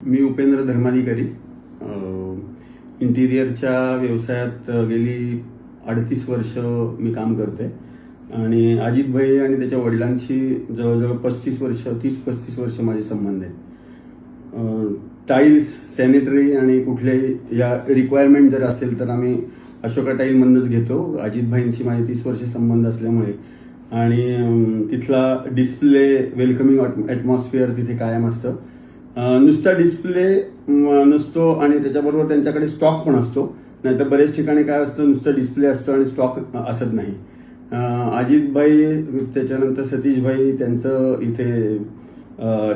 मी उपेंद्र धर्माधिकारी इंटिरियरच्या व्यवसायात गेली 38 वर्ष मी काम करते आणि अजित भाई आणि त्याच्या वडिलांशी जवळजवळ 30-35 वर्ष माझे संबंध आहेत. टाईल्स, सॅनिटरी आणि कुठल्याही या रिक्वायरमेंट जर असेल तर आम्ही अशोका टाईलमधूनच घेतो. अजित भाईंशी माझे 30 वर्ष संबंध असल्यामुळे आणि तिथला डिस्प्ले, वेलकमिंग ॲटमॉस्फिअर तिथे कायम असतं. नुसता डिस्प्ले नसतो आणि त्याच्याबरोबर त्यांच्याकडे स्टॉक पण असतो. नाहीतर बरेच ठिकाणी काय असतं, नुसतं डिस्प्ले असतो आणि स्टॉक असत नाही. अजितभाई, त्याच्यानंतर सतीशभाई, त्यांचं इथे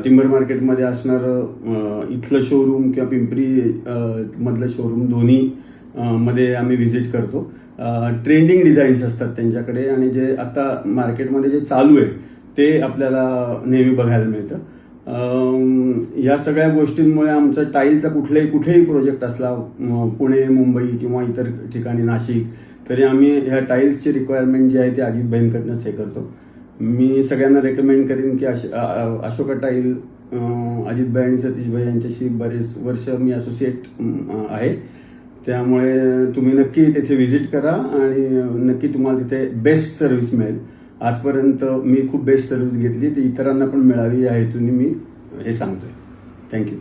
टिंबर मार्केटमध्ये असणारं इथलं शोरूम किंवा पिंपरी मधलं शोरूम दोन्ही मध्ये आम्ही व्हिजिट करतो. ट्रेंडिंग डिझाईन्स असतात त्यांच्याकडे आणि जे आता मार्केटमध्ये जे चालू आहे ते आपल्याला नेहमी बघायला मिळतं. या सगळ्या गोष्टींमुळे आमचा टाईलचा कुठेही प्रोजेक्ट असला, पुणे, मुंबई किंवा इतर ठिकाणी, नाशिक, तरी आम्ही ह्या टाईल्सची रिक्वायरमेंट जी आहे ती अजितभाईंकडनंच हे करतो. मी सगळ्यांना रेकमेंड करीन की अशोका टाईल, अजितभाई आणि सतीशभाई यांच्याशी बरेच वर्ष मी असोसिएट आहे. त्यामुळे तुम्ही नक्की तिथे व्हिजिट करा आणि नक्की तुम्हाला तिथे बेस्ट सर्व्हिस मिळेल. आजपर्यंत मी खूप बेस्ट सर्व्हिस घेतली, ती इतरांना पण मिळावी या हेतूने मी हे सांगतोय. थँक्यू.